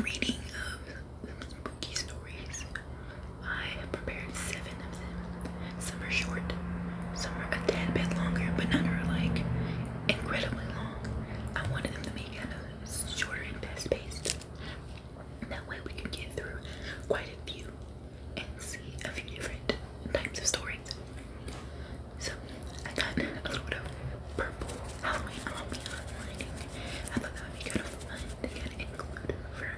reading of spooky stories. I have prepared 7 of them. Some are short, some are a tad bit longer, but none are like incredibly long. I wanted them to be kind of shorter and fast paced. That way we could get through quite a few and see a few different types of stories. So I got a little bit of purple Halloween ambiance lighting. I thought that would be kind of fun to kind of include for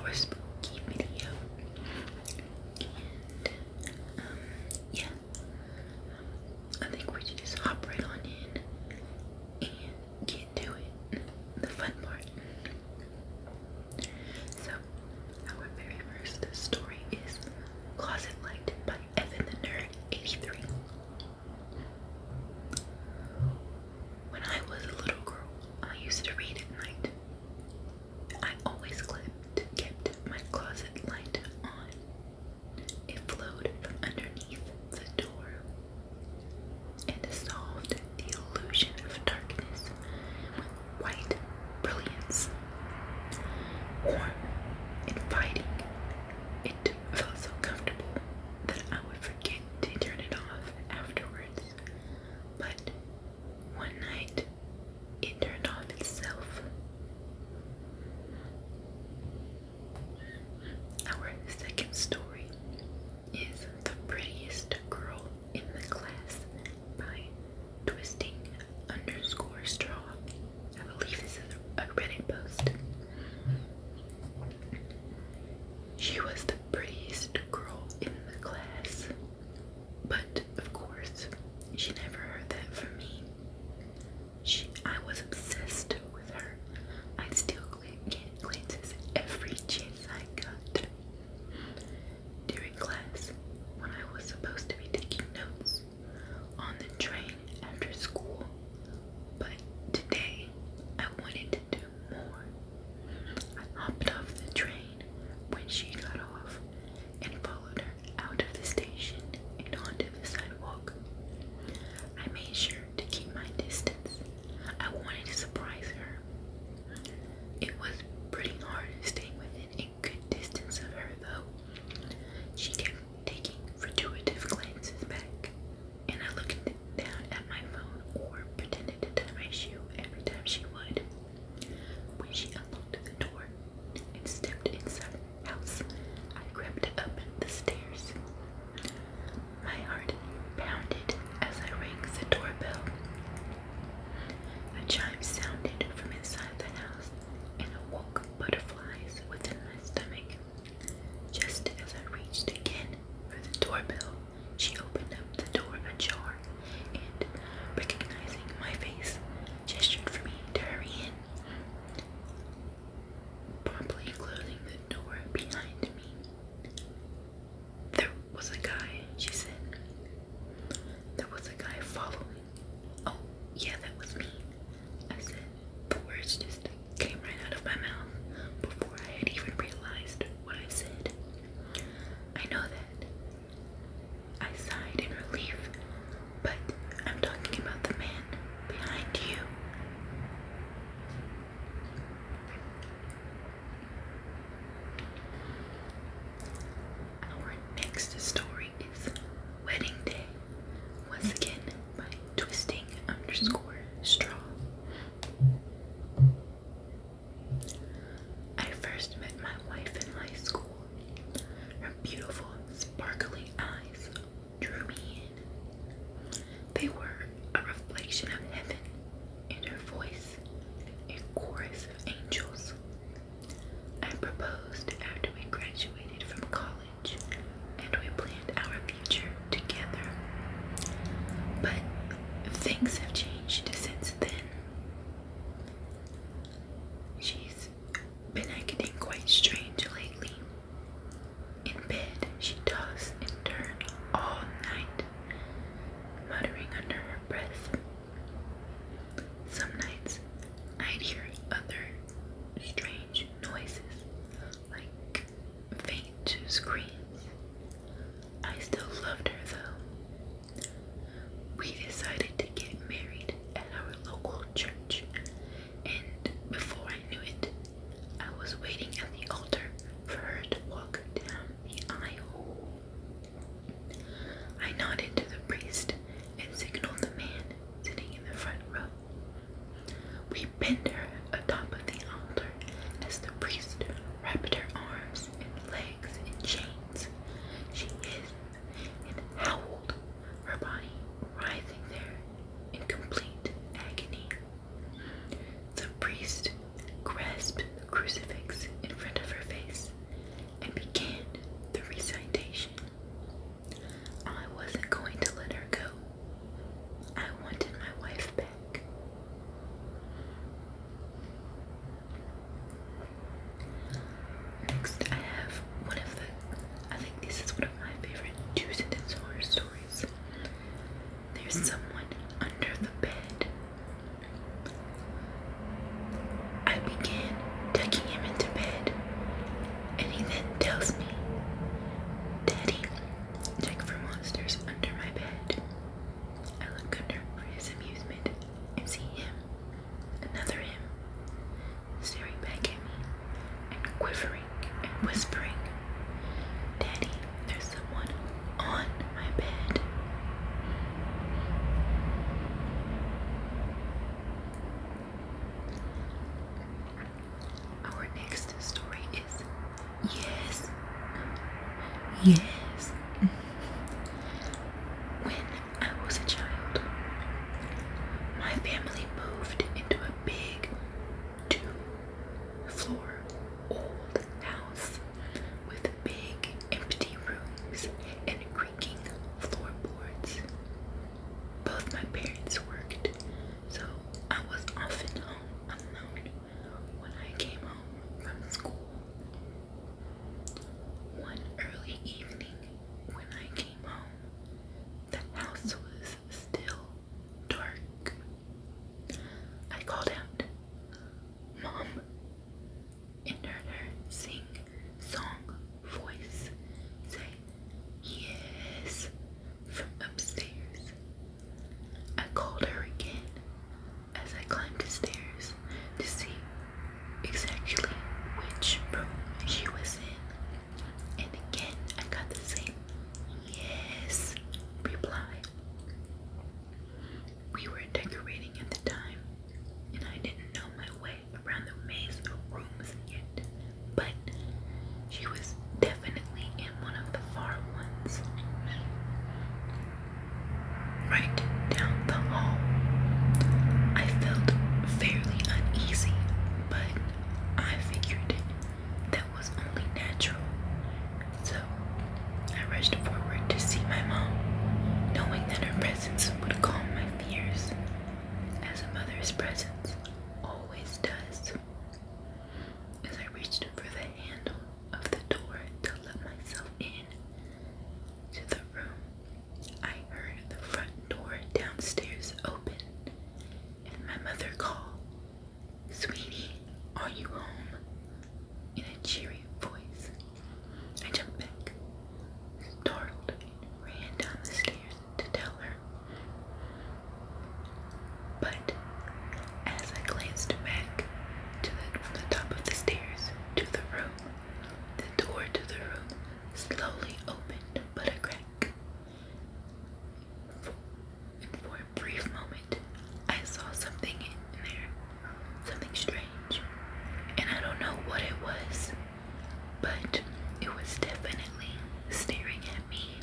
our spooky video. And yeah, I think we should just hop right on in and get to it. The fun part. So our very first story is Closet Light by Evan the Nerd 83. When I was a little girl, I used to read at night. I always kept my closet light on. It flowed from underneath the door and dissolved the illusion of darkness with white brilliance. Warm, inviting, it felt so comfortable that I would forget to turn it off afterwards. But one night, it turned off itself. Our second story is The Prettiest Girl in the Class by Twisting_Straw. I believe this is a Reddit post. crucifix in front of her face and began the recitation. I wasn't going to let her go. I wanted my wife back. Next, I have I think this is one of my favorite two sentence horror stories. There's someone under the bed. I began tucking him into bed, and he then tells me, "Daddy, check for monsters under my bed." I look under for his amusement and see him, another him, staring back at me and quivering and whispering, "Daddy, there's someone on my bed." Our next story is Yes. Yes. When I was a child, my family moved into a big 2-floor old house with big empty rooms and creaking floorboards. Both my parents worked, so I was often home alone when I came home from school. One early evening when I came home, the house was still dark. I called out, "Mom," and heard her sing-song voice say, "Yes," from upstairs. I called her again as I climbed the stairs to see exactly which room she was in. And again, I got the same "yes" reply. We were decorating at the time, and I didn't know my way around the maze of rooms yet, but she was definitely in one of the far ones, right down the hall. I felt fairly uneasy, but I figured that was only natural. So I rushed forward to see my mom, knowing that her presence would calm my fears, as a mother's presence always does. As I reached for the handle of the door to let myself in to the room, I heard the front door downstairs open and my mother call, "Sweetie, are you home?" in a cheery voice. I jumped back, startled, and ran down the stairs to tell her. But as I glanced back from the top of the stairs to the room, the door to the room slowly opened but a crack. And for a brief moment, I saw something in there, something strange, and I don't know what it was, but it was definitely staring at me.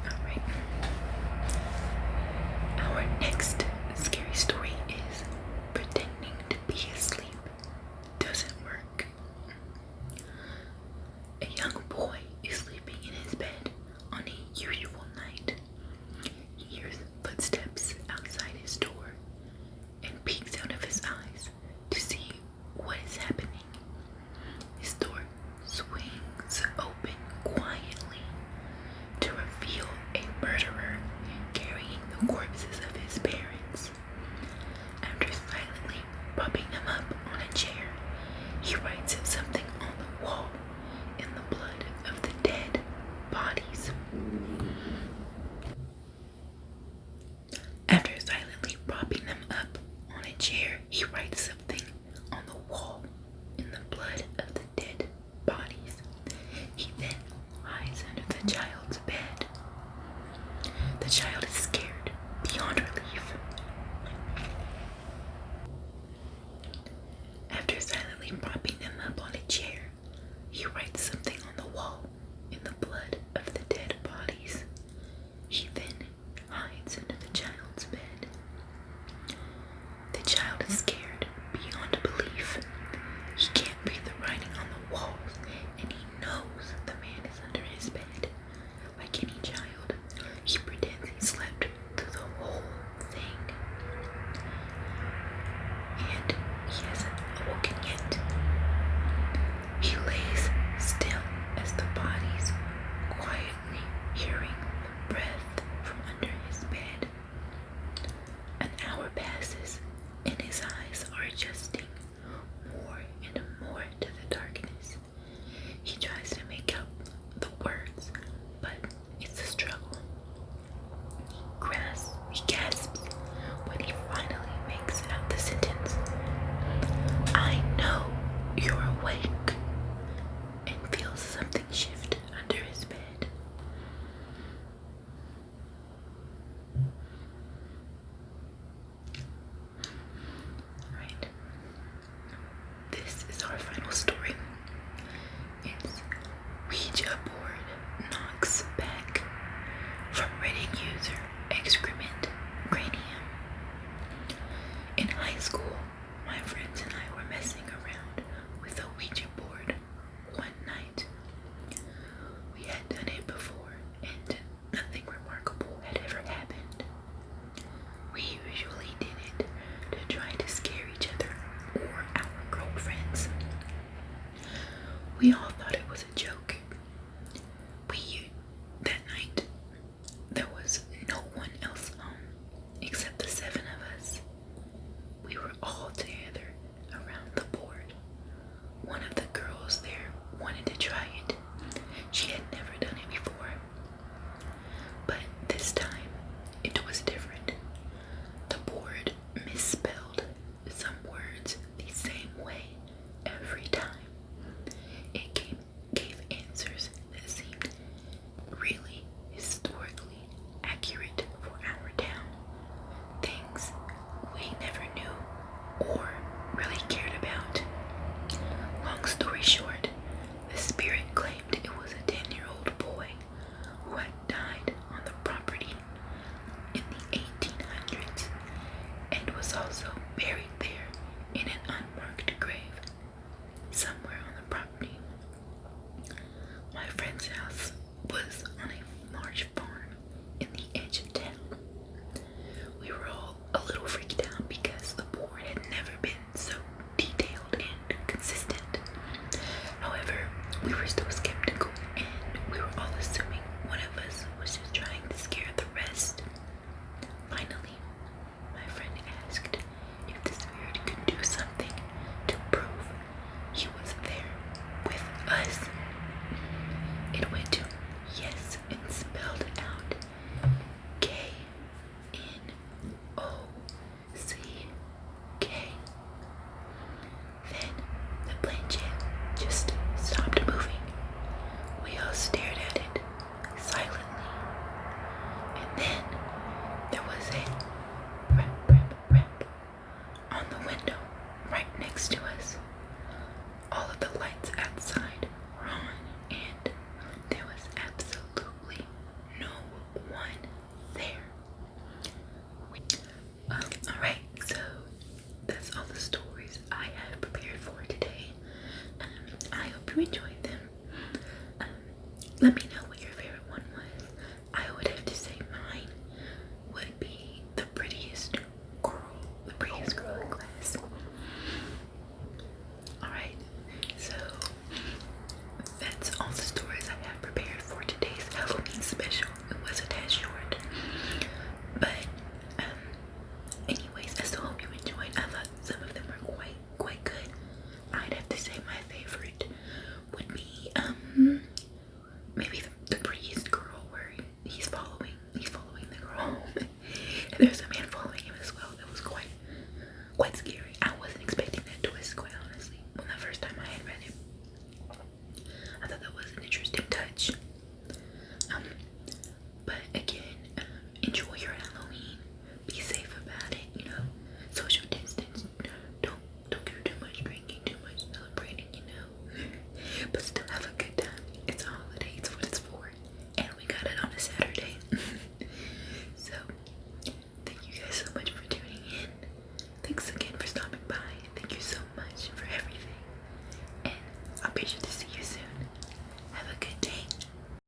Alright. Our next